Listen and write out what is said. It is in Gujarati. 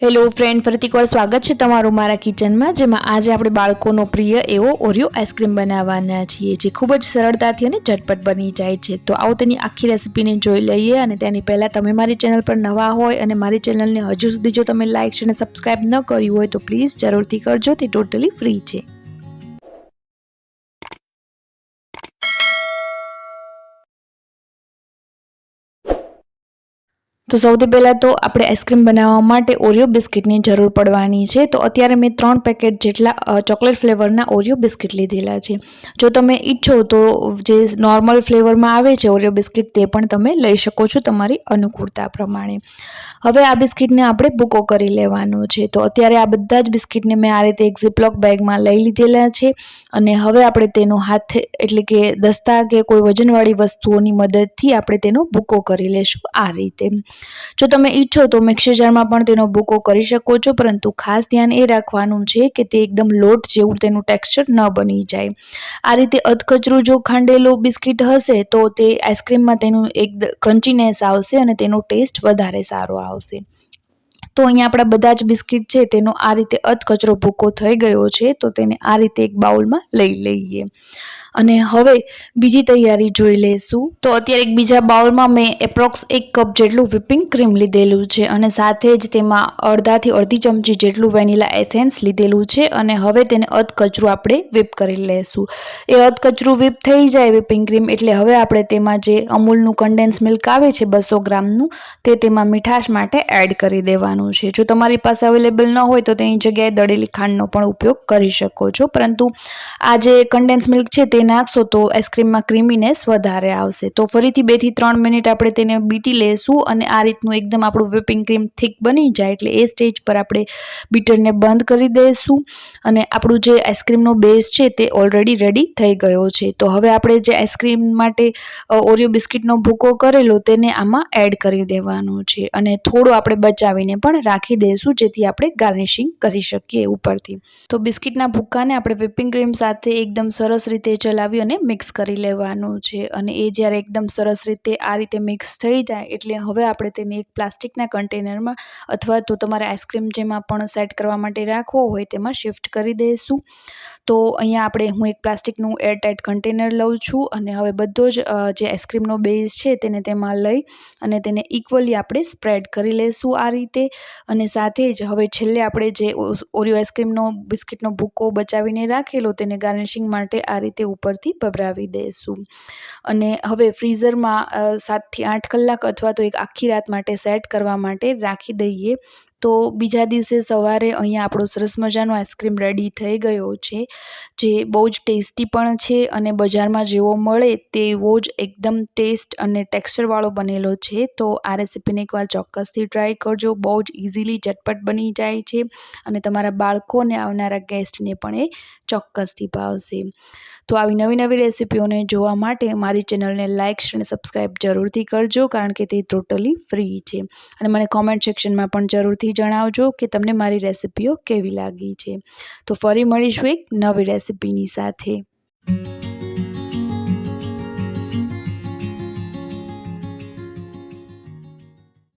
હેલો ફ્રેન્ડ, ફરીથી એકવાર સ્વાગત છે તમારું મારા કિચનમાં, જેમાં આજે આપણે બાળકોનો પ્રિય એવો ઓરિયો આઈસ્ક્રીમ બનાવવાના છીએ, જે ખૂબ જ સરળતાથી અને ઝટપટ બની જાય છે। તો આવો તેની આખી રેસીપીને જોઈ લઈએ। અને તેની પહેલાં તમે મારી ચેનલ પર નવા હોય અને મારી ચેનલને હજુ સુધી જો તમે લાઇક અને સબસ્ક્રાઈબ ન કર્યું હોય તો પ્લીઝ જરૂરથી કરજો, તે ટોટલી ફ્રી છે। તો સૌથી પહેલાં તો આપણે આઈસ્ક્રીમ બનાવવા માટે ઓરિયો બિસ્કિટની જરૂર પડવાની છે। તો અત્યારે મેં 3 પેકેટ જેટલા ચોકલેટ ફ્લેવરના ઓરિયો બિસ્કિટ લીધેલા છે। જો તમે ઈચ્છો તો જે નોર્મલ ફ્લેવરમાં આવે છે ઓરિયો બિસ્કિટ તે પણ તમે લઈ શકો છો તમારી અનુકૂળતા પ્રમાણે। હવે આ બિસ્કિટને આપણે ભૂકો કરી લેવાનો છે। તો અત્યારે આ બધા જ બિસ્કિટને મેં આ રીતે એક ઝીપલોક બેગમાં લઈ લીધેલા છે અને હવે આપણે તેનો હાથ એટલે કે દસ્તા કે કોઈ વજનવાળી વસ્તુઓની મદદથી આપણે તેનો ભૂકો કરી લેશું આ રીતે। જો તમે ઈચ્છો તો મિક્સર જારમાં પણ તેનો ભૂકો કરી શકો છો, પરંતુ ખાસ ધ્યાન એ રાખવાનું છે કે તે એકદમ લોટ જેવું તેનું ટેક્સચર ન બની જાય। આ રીતે અધકચરું જો ખાંડેલું બિસ્કિટ હશે તો તે આઈસ્ક્રીમમાં તેનું એક ક્રન્ચીનેસ આવશે અને તેનો ટેસ્ટ વધારે સારો આવશે। તો અહીંયા આપણા બધા જ બિસ્કિટ છે તેનો આ રીતે અધકચરો ભૂકો થઈ ગયો છે, તો તેને આ રીતે એક બાઉલમાં લઈ લઈએ અને હવે બીજી તૈયારી જોઈ લઈશું। તો અત્યારે એક બીજા બાઉલમાં મેં એપ્રોક્સ 1 કપ જેટલું વ્હિપિંગ ક્રીમ લીધેલું છે અને સાથે જ તેમાં અડધાથી અડધી ચમચી જેટલું વેનીલા એસેન્સ લીધેલું છે અને હવે તેને અધકચરું આપણે વ્હિપ કરી લઈશું। એ અધકચરું વ્હિપ થઈ જાય વ્હિપિંગ ક્રીમ એટલે હવે આપણે તેમાં જે અમૂલનું કન્ડેન્સ મિલ્ક આવે છે 200 ગ્રામનું તે તેમાં મીઠાશ માટે એડ કરી દેવાનું છે। જો તમારી પાસે અવેલેબલ ન હોય તો તેની જગ્યાએ દળેલી ખાંડનો પણ ઉપયોગ કરી શકો છો, પરંતુ આ જે કન્ડેન્સ મિલ્ક છે તે નાખશો તો આઈસ્ક્રીમમાં ક્રીમીનેસ વધારે આવશે। તો ફરીથી 2 થી 3 મિનિટ આપણે તેને બીટી લેશું અને આ રીતનું એકદમ આપણું વ્હિપિંગ ક્રીમ થીક બની જાય એટલે એ સ્ટેજ પર આપણે બીટરને બંધ કરી દઈશું અને આપણું જે આઈસ્ક્રીમનો બેઝ છે તે ઓલરેડી રેડી થઈ ગયો છે। તો હવે આપણે જે આઈસ્ક્રીમ માટે ઓરિયો બિસ્કિટનો ભૂકો કરેલો તેને આમાં એડ કરી દેવાનું છે અને થોડું આપણે બચાવીને પણ રાખી દઈશું, જેથી આપણે ગાર્નિશિંગ કરી શકીએ ઉપરથી। તો બિસ્કિટના ભૂક્કાને આપણે વ્હિપિંગ ક્રીમ સાથે એકદમ સરસ રીતે ચલાવી અને મિક્સ કરી લેવાનું છે અને એ જ્યારે એકદમ સરસ રીતે આ રીતે મિક્સ થઈ જાય એટલે હવે આપણે તેને એક પ્લાસ્ટિકના કન્ટેનરમાં અથવા તો તમારે આઈસ્ક્રીમ જેમાં પણ સેટ કરવા માટે રાખવો હોય તેમાં શિફ્ટ કરી દઈશું। તો અહીંયા હું એક પ્લાસ્ટિકનું એરટાઇટ કન્ટેનર લઉં છું અને હવે બધો જ જે આઈસ્ક્રીમનો બેઝ છે તેને તેમાં લઈ અને તેને ઇક્વલી આપણે સ્પ્રેડ કરી લઈશું આ રીતે અને સાથે જ હવે છેલ્લે આપણે જે ઓરિયો આઈસ્ક્રીમનો બિસ્કિટનો ભૂકો બચાવીને રાખેલો તેને ગાર્નિશિંગ માટે આ રીતે ઉપરથી ભભરાવી દઈશું અને હવે ફ્રીઝરમાં 7 થી 8 કલાક અથવા તો એક આખી રાત માટે સેટ કરવા માટે રાખી દઈએ। તો બીજા દિવસે સવારે અહીંયા આપણો સરસ મજાનો આઈસ્ક્રીમ રેડી થઈ ગયો છે, જે બહુ જ ટેસ્ટી પણ છે અને બજારમાં જેવો મળે તેવો જ એકદમ ટેસ્ટ અને ટેક્સચરવાળો બનેલો છે। તો આ રેસીપીને એકવાર ચોક્કસથી ટ્રાય કરજો, બહુ જ ઇઝીલી ઝટપટ બની જાય છે અને તમારા બાળકો અને આવનારા ગેસ્ટને પણ એ ચોક્કસથી ભાવશે। તો આવી નવી નવી રેસીપીઓને જોવા માટે મારી ચેનલને લાઇક અને સબસ્ક્રાઈબ જરૂરથી કરજો, કારણ કે તે ટોટલી ફ્રી છે અને મને કોમેન્ટ સેક્શનમાં પણ જરૂરથી જણાવજો કે તમને મારી રેસીપીઓ કેવી લાગી છે। તો ફરી મળીશું એક નવી રેસીપીની સાથે।